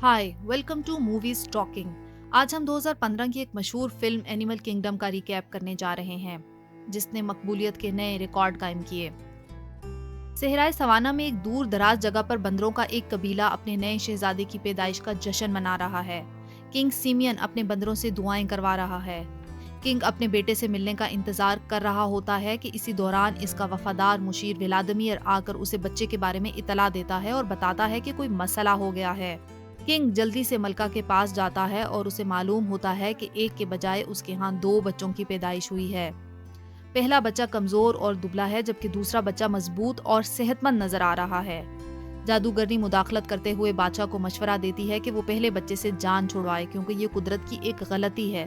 Hi welcome to movies talking. आज हम 2015 की एक मशहूर फिल्म एनिमल किंगडम का रिकैप करने जा रहे हैं, जिसने मकबूलियत के नए रिकॉर्ड कायम किए। सहराए सवाना में एक दूर दराज जगह पर बंदरों का एक कबीला अपने नए शहजादे की पैदाइश का जश्न मना रहा है। किंग सिमियन अपने बंदरों से दुआएं करवा रहा है। किंग अपने बेटे से मिलने का इंतजार कर रहा होता है कि इसी दौरान इसका वफादार मुशीर व्लादिमीर आकर उसे बच्चे के बारे में इतला देता है और बताता है कि कोई मसला हो गया है। किंग जल्दी से मलका के पास जाता है और उसे मालूम होता है कि एक के बजाय उसके यहाँ दो बच्चों की पैदाइश हुई है। पहला बच्चा कमजोर और दुबला है, जबकि दूसरा बच्चा मजबूत और सेहतमंद नजर आ रहा है। जादूगरनी मुदाखलत करते हुए बादशाह को मशवरा देती है कि वो पहले बच्चे से जान छुड़वाए, क्योंकि ये कुदरत की एक गलती है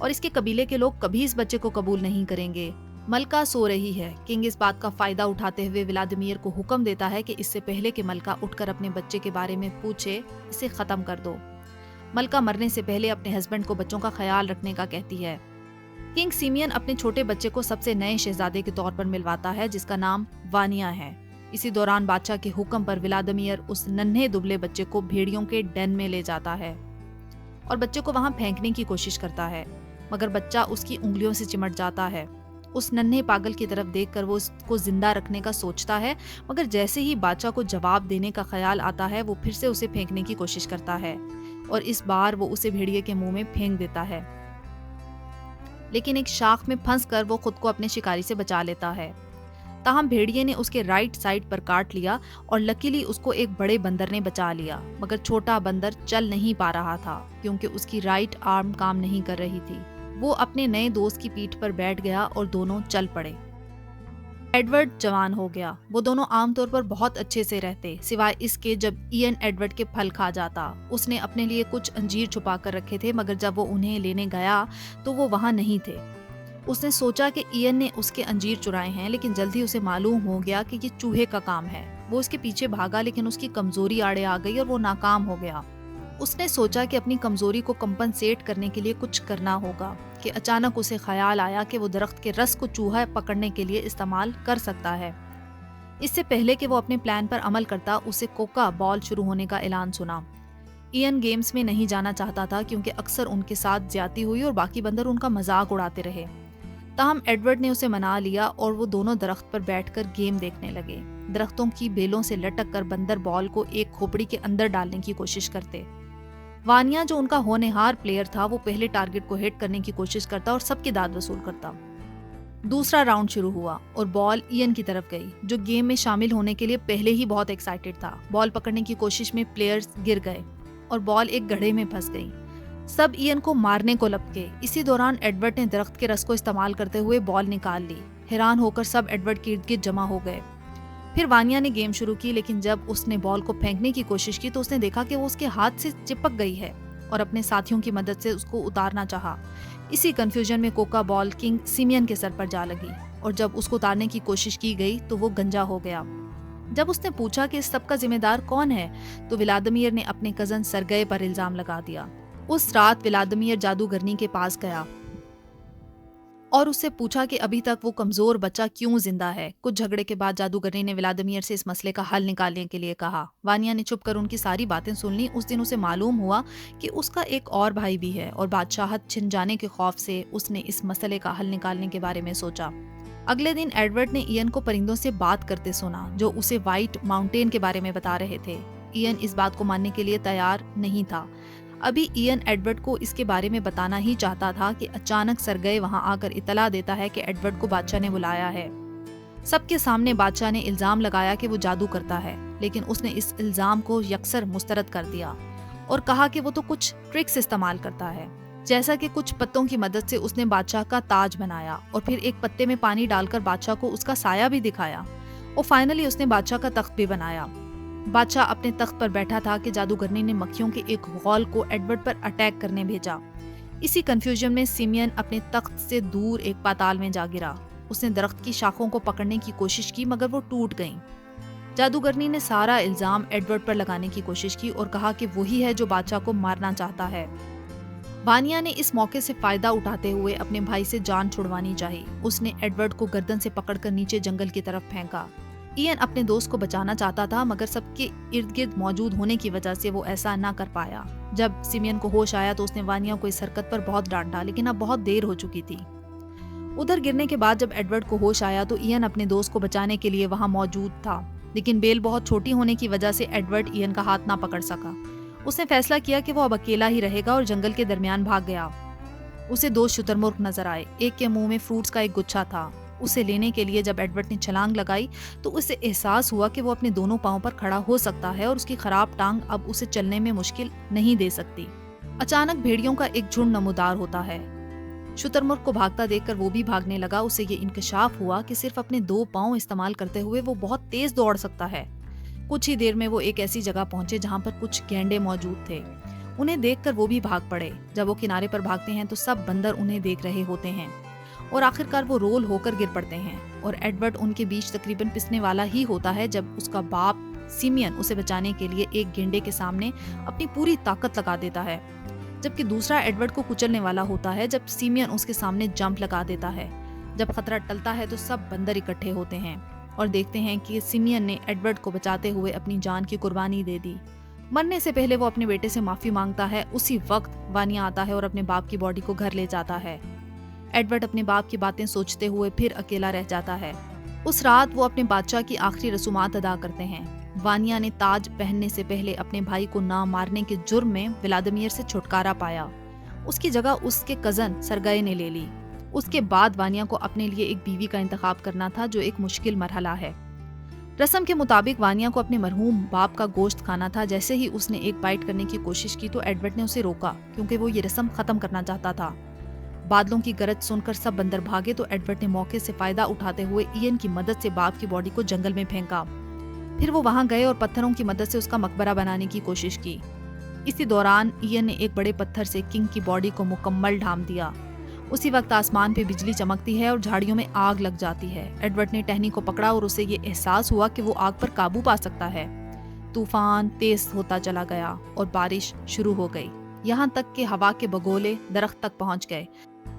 और इसके कबीले के लोग कभी इस बच्चे को कबूल नहीं करेंगे। मलका सो रही है। किंग इस बात का फायदा उठाते हुए व्लादिमीर को हुक्म देता है कि इससे पहले कि मलका उठकर अपने बच्चे के बारे में पूछे, इसे खत्म कर दो। मलका मरने से पहले अपने हस्बैंड को बच्चों का ख्याल रखने का कहती है। किंग सिमियन अपने छोटे बच्चे को सबसे नए शहजादे के तौर पर मिलवाता है, जिसका नाम वानिया है। इसी दौरान बादशाह के हुक्म पर व्लादिमीर उस नन्हे दुबले बच्चे को भेड़ियों के डेन में ले जाता है और बच्चे को वहां फेंकने की कोशिश करता है, मगर बच्चा उसकी उंगलियों से चिमट जाता है। उस नन्हे पागल की तरफ देखकर वो उसको जिंदा रखने का सोचता है, मगर जैसे ही बादशाह को जवाब देने का ख्याल आता है, वो फिर से उसे फेंकने की कोशिश करता है और इस बार वो उसे भेड़िए के मुंह में फेंक देता है, लेकिन एक शाख में फंसकर वो खुद को अपने शिकारी से बचा लेता है। ताहम भेड़िए ने उसके राइट साइड पर काट लिया और लकीली उसको एक बड़े बंदर ने बचा लिया, मगर छोटा बंदर चल नहीं पा रहा था क्योंकि उसकी राइट आर्म काम नहीं कर रही थी। वो अपने नए दोस्त की पीठ पर बैठ गया और दोनों चल पड़े। एडवर्ड जवान हो गया। वो दोनों आमतौर पर बहुत अच्छे से रहते, सिवाय इसके जब इयन एडवर्ड के फल खा जाता। उसने अपने लिए कुछ अंजीर छुपा कर रखे थे, मगर जब वो उन्हें लेने गया तो वो वहां नहीं थे। उसने सोचा कि इयन ने उसके अंजीर चुराए हैं, लेकिन जल्दी उसे मालूम हो गया कि ये चूहे का काम है। वो उसके पीछे भागा, लेकिन उसकी कमजोरी आड़े आ गई और वो नाकाम हो गया। उसने सोचा कि अपनी कमजोरी को कंपनसेट करने के लिए कुछ करना होगा कि अचानक उसे ख्याल आया कि वो दरख्त के रस को चूहा पकड़ने के लिए इस्तेमाल कर सकता है। इससे पहले कि वो अपने प्लान पर अमल करता, उसे कोका बॉल शुरू होने का ऐलान सुना। इयन गेम्स में नहीं जाना चाहता था क्योंकि अक्सर उनके साथ ज्यादती हुई और बाकी बंदर उनका मजाक उड़ाते रहे। ताहम एडवर्ड ने उसे मना लिया और वो दोनों दरख्त पर बैठकर गेम देखने लगे। दरख्तों की बेलों से लटक कर बंदर बॉल को एक खोपड़ी के अंदर डालने की कोशिश करते। वानिया, जो उनका होनहार प्लेयर था, वो पहले टारगेट को हिट करने की कोशिश करता और सबकी दाद वसूल करता। दूसरा राउंड शुरू हुआ और बॉल इयन की तरफ गई, जो गेम में शामिल होने के लिए पहले ही बहुत एक्साइटेड था। बॉल पकड़ने की कोशिश में प्लेयर्स गिर गए और बॉल एक गड्ढे में फंस गई। सब इयन को मारने को लपके। इसी दौरान एडवर्ड ने दरख्त के रस को इस्तेमाल करते हुए बॉल निकाल ली। हैरान होकर सब एडवर्ड के इर्द गिर्द जमा हो गए। फिर वानिया ने गेम शुरू की, लेकिन जब उसने बॉल को फेंकने की कोशिश की तो उसने देखा कि वो उसके हाथ से चिपक गई है और अपने साथियों की मदद से उसको उतारना चाहा। इसी कंफ्यूजन में कोका बॉल किंग सिमियन के सर पर जा लगी और जब उसको उतारने की कोशिश की गई तो वो गंजा हो गया। जब उसने पूछा कि इस सब का जिम्मेदार कौन है, तो व्लादिमीर ने अपने कजन सरगई पर इल्जाम लगा दिया। उस रात व्लादिमीर जादूगरनी के पास गया और उससे पूछा कि अभी तक वो कमजोर बच्चा क्यों जिंदा है। कुछ झगड़े के बाद जादूगरनी ने व्लादिमीर से इस मसले का हल निकालने के लिए कहा। वानिया ने चुप कर उनकी सारी बातें सुन ली। उस दिन उसे मालूम हुआ कि उसका एक और भाई भी है और बादशाहत छिन जाने के खौफ से उसने इस मसले का हल निकालने के बारे में सोचा। अगले दिन एडवर्ड ने इयन को परिंदों से बात करते सुना, जो उसे व्हाइट माउंटेन के बारे में बता रहे थे। इयन इस बात को मानने के लिए तैयार नहीं था। अभी इयन एडवर्ड को इसके बारे में बताना ही चाहता था कि अचानक सरगई वहां आकर इतला देता है कि एडवर्ड को बादशाह ने बुलाया है। सबके सामने बादशाह ने इल्जाम लगाया कि वो जादू करता है, लेकिन उसने इस इल्जाम को यकसर मुस्तरद कर दिया और कहा कि वो तो कुछ ट्रिक्स इस्तेमाल करता है, जैसा कि कुछ पत्तों की मदद से उसने बादशाह का ताज बनाया और फिर एक पत्ते में पानी डालकर बादशाह को उसका साया भी दिखाया और फाइनली उसने बादशाह का तख्त भी बनाया। बादशाह अपने तख्त पर बैठा था कि जादूगरनी ने मक्खियों के एक गौल को एडवर्ड पर अटैक करने भेजा। इसी कंफ्यूजन में सिमियन अपने तख्त से दूर एक पाताल में जा गिरा। उसने दरख्त की शाखों को पकड़ने की कोशिश की, मगर वो टूट गईं। जादूगरनी ने सारा इल्जाम एडवर्ड पर लगाने की कोशिश की और कहा कि वही है जो बादशाह को मारना चाहता है। वानिया ने इस मौके से फायदा उठाते हुए अपने भाई से जान छुड़वानी चाही। उसने एडवर्ड को गर्दन से पकड़कर नीचे जंगल की तरफ फेंका। ایئن اپنے دوست کو بچانا چاہتا تھا مگر سب کے ارد گرد موجود ہونے کی وجہ سے وہ ایسا نہ کر پایا۔ جب سیمین کو ہوش آیا تو اس نے وانیا کو اس حرکت پر بہت ڈانٹا، لیکن اب بہت دیر ہو چکی تھی۔ ادھر گرنے کے بعد جب ایڈورڈ کو ہوش آیا تو ایئن اپنے دوست کو بچانے کے لیے وہاں موجود تھا، لیکن بیل بہت چھوٹی ہونے کی وجہ سے ایڈورڈ ایئن کا ہاتھ نہ پکڑ سکا۔ اس نے فیصلہ کیا کہ وہ اب اکیلا ہی رہے گا اور جنگل کے درمیان بھاگ گیا۔ اسے دو شتر مرغ نظر آئے، ایک کے منہ میں فروٹس کا ایک گچھا تھا۔ اسے لینے کے لیے جب ایڈورڈ نے چھلانگ لگائی تو اسے احساس ہوا کہ وہ اپنے دونوں پاؤں پر کھڑا ہو سکتا ہے اور اس کی خراب ٹانگ اب اسے چلنے میں مشکل نہیں دے سکتی۔ اچانک بھیڑیوں کا ایک جھنڈ نمودار ہوتا ہے۔ شتر مرغ کو بھاگتا دیکھ کر وہ بھی بھاگنے لگا۔ اسے یہ انکشاف ہوا کہ صرف اپنے دو پاؤں استعمال کرتے ہوئے وہ بہت تیز دوڑ سکتا ہے۔ کچھ ہی دیر میں وہ ایک ایسی جگہ پہنچے جہاں پر کچھ گینڈے موجود تھے۔ انہیں دیکھ کر وہ بھی بھاگ پڑے۔ جب وہ کنارے پر بھاگتے ہیں تو سب بندر انہیں دیکھ رہے ہوتے ہیں اور آخرکار وہ رول ہو کر گر پڑتے ہیں اور ایڈورڈ ان کے بیچ تقریباً پسنے والا ہی ہوتا ہے جب اس کا باپ سیمین اسے بچانے کے لیے ایک گینڈے کے سامنے اپنی پوری طاقت لگا دیتا ہے، جبکہ دوسرا ایڈورڈ کو کچلنے والا ہوتا ہے جب سیمین اس کے سامنے جمپ لگا دیتا ہے۔ جب خطرہ ٹلتا ہے تو سب بندر اکٹھے ہوتے ہیں اور دیکھتے ہیں کہ سیمین نے ایڈورڈ کو بچاتے ہوئے اپنی جان کی قربانی دے دی۔ مرنے سے پہلے وہ اپنے بیٹے سے معافی مانگتا ہے۔ اسی وقت وانیا آتا ہے اور اپنے باپ کی باڈی کو گھر لے جاتا ہے۔ ایڈورڈ اپنے باپ کی باتیں سوچتے ہوئے پھر اکیلا رہ جاتا ہے۔ اس رات وہ اپنے بادشاہ کی آخری رسومات ادا کرتے ہیں۔ وانیا نے تاج پہننے سے پہلے اپنے بھائی کو نہ مارنے کے جرم میں ولادیمیر سے چھٹکارا پایا۔ اس کی جگہ اس کے کزن سرگئی نے لے لی۔ اس کے بعد وانیا کو اپنے لیے ایک بیوی کا انتخاب کرنا تھا، جو ایک مشکل مرحلہ ہے۔ رسم کے مطابق وانیا کو اپنے مرحوم باپ کا گوشت کھانا تھا۔ جیسے ہی اس نے ایک بائٹ کرنے کی کوشش کی تو ایڈورڈ نے اسے روکا، کیونکہ وہ یہ رسم ختم کرنا چاہتا تھا۔ بادلوں کی گرج سن کر سب بندر بھاگے تو ایڈورڈ نے موقع سے فائدہ اٹھاتے ہوئے ایئن کی مدد سے باپ کی باڈی کو جنگل میں پھینکا۔ پھر وہ وہاں گئے اور پتھروں کی مدد سے اس کا مقبرہ بنانے کی کوشش کی۔ اسی دوران ایئن نے ایک بڑے پتھر سے کنگ کی باڈی کو مکمل ڈھانپ دیا۔ اسی وقت آسمان پہ بجلی چمکتی ہے اور جھاڑیوں میں آگ لگ جاتی ہے۔ ایڈورڈ نے ٹہنی کو پکڑا اور اسے یہ احساس ہوا کہ وہ آگ پر قابو پا سکتا ہے۔ طوفان تیز ہوتا چلا گیا اور بارش شروع ہو گئی، یہاں تک کہ ہوا کے بگولے درخت تک پہنچ گئے۔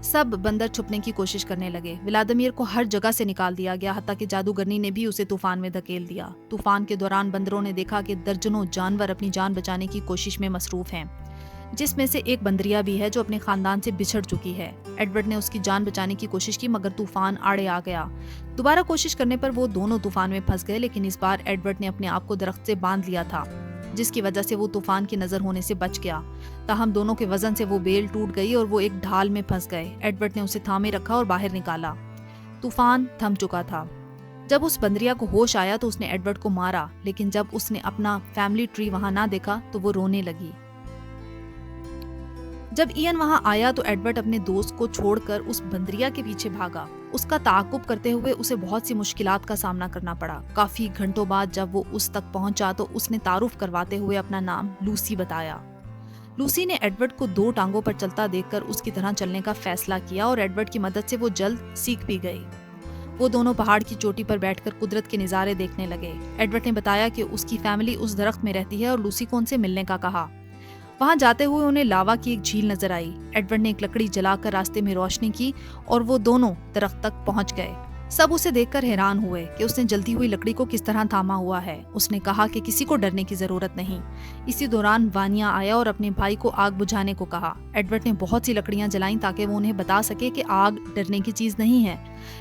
سب بندر چھپنے کی کوشش کرنے لگے۔ ولادیمیر کو ہر جگہ سے نکال دیا گیا، حتیٰ کہ جادوگرنی نے بھی اسے طوفان میں دھکیل دیا۔ طوفان کے دوران بندروں نے دیکھا کہ درجنوں جانور اپنی جان بچانے کی کوشش میں مصروف ہیں، جس میں سے ایک بندریا بھی ہے جو اپنے خاندان سے بچھڑ چکی ہے۔ ایڈورڈ نے اس کی جان بچانے کی کوشش کی مگر طوفان آڑے آ گیا۔ دوبارہ کوشش کرنے پر وہ دونوں طوفان میں پھنس گئے، لیکن اس بار ایڈورڈ نے اپنے آپ کو درخت سے باندھ لیا تھا، جس کی وجہ سے وہ طوفان کی نظر ہونے سے بچ گیا۔ تاہم دونوں کے وزن سے وہ بیل ٹوٹ گئی اور وہ ایک ڈھال میں پھنس گئے۔ ایڈورڈ نے اسے تھامے رکھا اور باہر نکالا۔ طوفان تھم چکا تھا۔ جب اس بندریا کو ہوش آیا تو اس نے ایڈورڈ کو مارا، لیکن جب اس نے اپنا فیملی ٹری وہاں نہ دیکھا تو وہ رونے لگی۔ جب ایئن وہاں آیا تو ایڈورڈ اپنے دوست کو چھوڑ کر اس بندریا کے پیچھے بھاگا۔ اس کا تعاقب کرتے ہوئے اسے بہت سی مشکلات کا سامنا کرنا پڑا۔ کافی گھنٹوں بعد جب وہ اس تک پہنچا تو اس نے تعارف کرواتے ہوئے اپنا نام لوسی بتایا۔ لوسی نے ایڈورڈ کو دو ٹانگوں پر چلتا دیکھ کر اس کی طرح چلنے کا فیصلہ کیا اور ایڈورڈ کی مدد سے وہ جلد سیکھ بھی گئی۔ وہ دونوں پہاڑ کی چوٹی پر بیٹھ کر قدرت کے نظارے دیکھنے لگے۔ ایڈورڈ نے بتایا کہ اس کی فیملی اس درخت میں رہتی ہے اور لوسی کو ان سے ملنے کا کہا۔ وہاں جاتے ہوئے انہیں لاوا کی ایک جھیل نظر آئی۔ ایڈورڈ نے ایک لکڑی جلا کر راستے میں روشنی کی اور وہ دونوں درخت تک پہنچ گئے۔ سب اسے دیکھ کر حیران ہوئے کہ اس نے جلتی ہوئی لکڑی کو کس طرح تھاما ہوا ہے۔ اس نے کہا کہ کسی کو ڈرنے کی ضرورت نہیں۔ اسی دوران وانیا آیا اور اپنے بھائی کو آگ بجھانے کو کہا۔ ایڈورڈ نے بہت سی لکڑیاں جلائیں تاکہ وہ انہیں بتا سکے کہ آگ ڈرنے کی چیز نہیں ہے،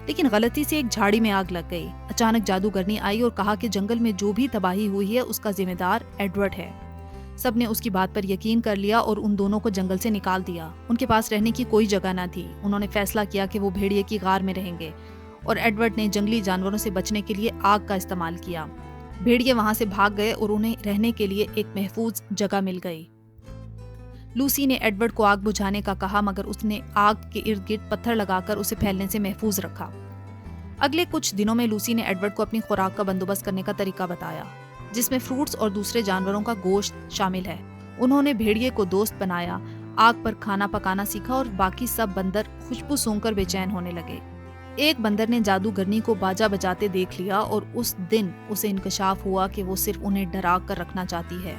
لیکن غلطی سے ایک جھاڑی میں آگ لگ گئی۔ اچانک جادوگرنی آئی اور کہا کہ جنگل میں جو بھی تباہی ہوئی ہے اس کا ذمہ دار ایڈورڈ ہے۔ سب نے اس کی بات پر یقین کر لیا اور ان دونوں کو جنگل سے نکال دیا۔ ان کے پاس رہنے کی کوئی جگہ نہ تھی۔ انہوں نے فیصلہ کیا کہ وہ بھیڑیے کی غار میں رہیں گے اور ایڈورڈ نے جنگلی جانوروں سے بچنے کے لیے آگ کا استعمال کیا۔ بھیڑیے وہاں سے بھاگ گئے اور انہیں رہنے کے لیے ایک محفوظ جگہ مل گئی۔ لوسی نے ایڈورڈ کو آگ بجھانے کا کہا مگر اس نے آگ کے ارد گرد پتھر لگا کر اسے پھیلنے سے محفوظ رکھا۔ اگلے کچھ دنوں میں لوسی نے ایڈورڈ کو اپنی خوراک کا بندوبست کرنے کا طریقہ بتایا، جس میں فروٹس اور دوسرے جانوروں کا گوشت شامل ہے۔ انہوں نے بھیڑیے کو دوست بنایا، آگ پر کھانا پکانا سیکھا اور باقی سب بندر خوشبو سونگ کر بے چین ہونے لگے۔ ایک بندر نے جادوگرنی کو باجا بجاتے دیکھ لیا اور اس دن اسے انکشاف ہوا کہ وہ صرف انہیں ڈرا کر رکھنا چاہتی ہے۔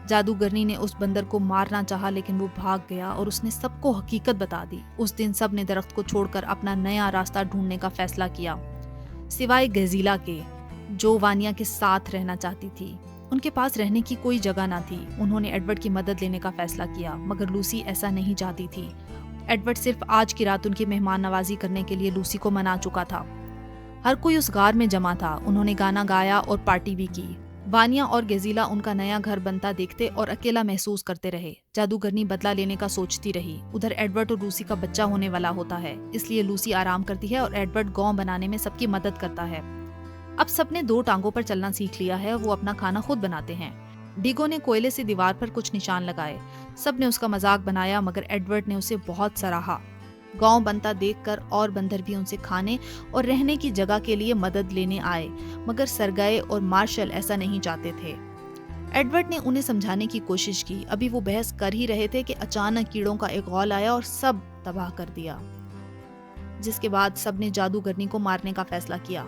جادوگرنی نے اس بندر کو مارنا چاہا لیکن وہ بھاگ گیا اور اس نے سب کو حقیقت بتا دی۔ اس دن سب نے درخت کو چھوڑ کر اپنا نیا راستہ ڈھونڈنے کا فیصلہ کیا، سوائے گزیلا کے۔ जो वानिया के साथ रहना चाहती थी। उनके पास रहने की कोई जगह ना थी। उन्होंने एडवर्ड की मदद लेने का फैसला किया, मगर लूसी ऐसा नहीं चाहती थी। एडवर्ड सिर्फ आज की रात उनकी मेहमान नवाजी करने के लिए लूसी को मना चुका था। हर कोई उस गार में जमा था। उन्होंने गाना गाया और पार्टी भी की। वानिया और गेजिला उनका नया घर बनता देखते और अकेला महसूस करते रहे। जादूगरनी बदला लेने का सोचती रही। उधर एडवर्ड और लूसी का बच्चा होने वाला होता है, इसलिए लूसी आराम करती है और एडवर्ड गांव बनाने में सबकी मदद करता है। अब सबने 2 टांगों पर चलना सीख लिया है और वो अपना खाना खुद बनाते हैं। डिगो ने कोयले से दीवार पर कुछ निशान लगाए। सबने उसका मजाक बनाया, मगर एडवर्ड ने उसे बहुत सराहा। गांव बनता देखकर और बंदर भी उनसे खाने और रहने की जगह के लिए मदद लेने आए, मगर सरगए और मार्शल ऐसा नहीं चाहते थे। एडवर्ड ने उन्हें समझाने की कोशिश की। अभी वो बहस कर ही रहे थे कि अचानक कीड़ों का एक गौल आया और सब तबाह कर दिया, जिसके बाद सबने जादूगरनी को मारने का फैसला किया।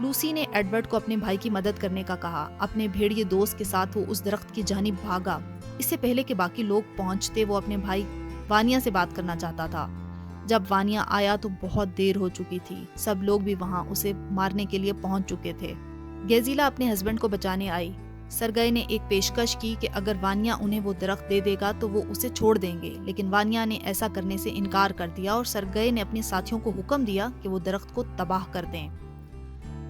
लूसी ने एडवर्ड को अपने भाई की मदद करने का कहा। अपने भेड़िए दोस्त के साथ वो उस दरख्त की जानिब भागा। इससे पहले कि बाकी लोग पहुंचते, वो अपने भाई वानिया से बात करना चाहता था। जब वानिया आया तो बहुत देर हो चुकी थी। सब लोग भी वहां उसे मारने के लिए पहुंच चुके थे। गेजिला अपने हस्बैंड को बचाने आई। सरगए ने एक पेशकश की कि अगर वानिया उन्हें वो दरख्त दे देगा तो वो उसे छोड़ देंगे, लेकिन वानिया ने ऐसा करने से इनकार कर दिया और सरगए ने अपने साथियों को हुक्म दिया कि वो दरख्त को तबाह कर दें।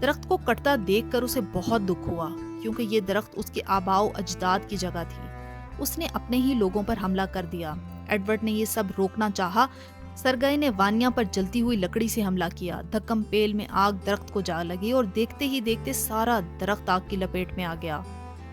दरख्त को कटता देखकर उसे बहुत दुख हुआ, क्योंकि ये दरख्त उसके आबाओ अजदाद की जगह थी। उसने अपने ही लोगों पर हमला कर दिया। एडवर्ड ने ये सब रोकना चाहा। सरगए ने वानिया पर जलती हुई लकड़ी से हमला किया। धक्कम पेल में आग दरख्त को जा लगी और देखते ही देखते सारा दरख्त आग की लपेट में आ गया।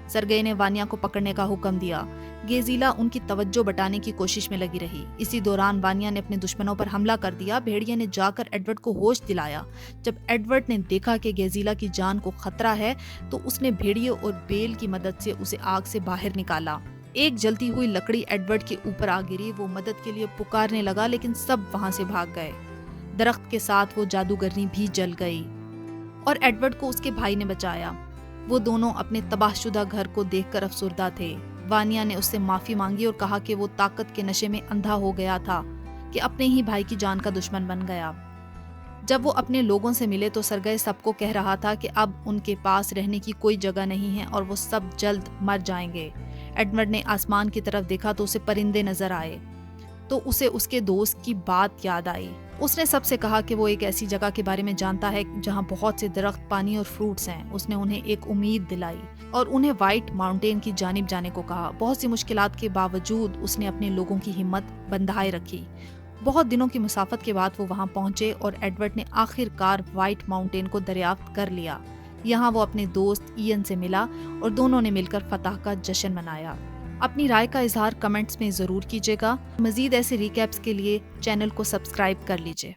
सरगए ने वानिया को पकड़ने का हुक्म दिया। गेजिला उनकी तवज्जो बटाने की कोशिश में लगी रही। इसी दौरान वानिया ने अपने दुश्मनों पर हमला कर दिया। भेड़िए ने जाकर एडवर्ड को होश दिलाया। जब एडवर्ड ने देखा कि गेजिला की जान को खतरा है, तो उसने भेड़िए और बेल की मदद से उसे आग से बाहर निकाला। एक जलती हुई लकड़ी एडवर्ड के ऊपर आ गिरी। वो मदद के लिए पुकारने लगा, लेकिन सब वहां से भाग गए। दरख्त के साथ वो जादूगरनी भी जल गई और एडवर्ड को उसके भाई ने बचाया। वो दोनों अपने तबाहशुदा घर को देखकर अफसुर्दा थे। वानिया ने उससे माफी मांगी और कहा कि वो ताकत के नशे में अंधा हो गया था, कि अपने ही भाई की जान का दुश्मन बन गया। जब वो अपने लोगों से मिले तो सरगए सबको कह रहा था कि अब उनके पास रहने की कोई जगह नहीं है और वो सब जल्द मर जाएंगे। एडवर्ड ने आसमान की तरफ देखा तो उसे परिंदे नजर आए, तो उसे उसके दोस्त की बात याद आई। उसने सबसे कहा कि वो एक ऐसी जगह के बारे में जानता है जहां बहुत से दरख्त, पानी और फ्रूट्स हैं। उसने उन्हें एक उम्मीद दिलाई और उन्हें व्हाइट माउंटेन की जानिब जाने को कहा। बहुत सी मुश्किलात के बावजूद उसने अपने लोगों की हिम्मत बंधाए रखी। बहुत दिनों की मुसाफत के बाद वो वहां पहुंचे और एडवर्ड ने आखिरकार व्हाइट माउंटेन को दरियाफ्त कर लिया। यहाँ वो अपने दोस्त इयन से मिला और दोनों ने मिलकर फतह का जश्न मनाया। अपनी राय का इजहार कमेंट्स में जरूर कीजिएगा। मजीद ऐसे रिकैप्स के लिए चैनल को सब्सक्राइब कर लीजिए।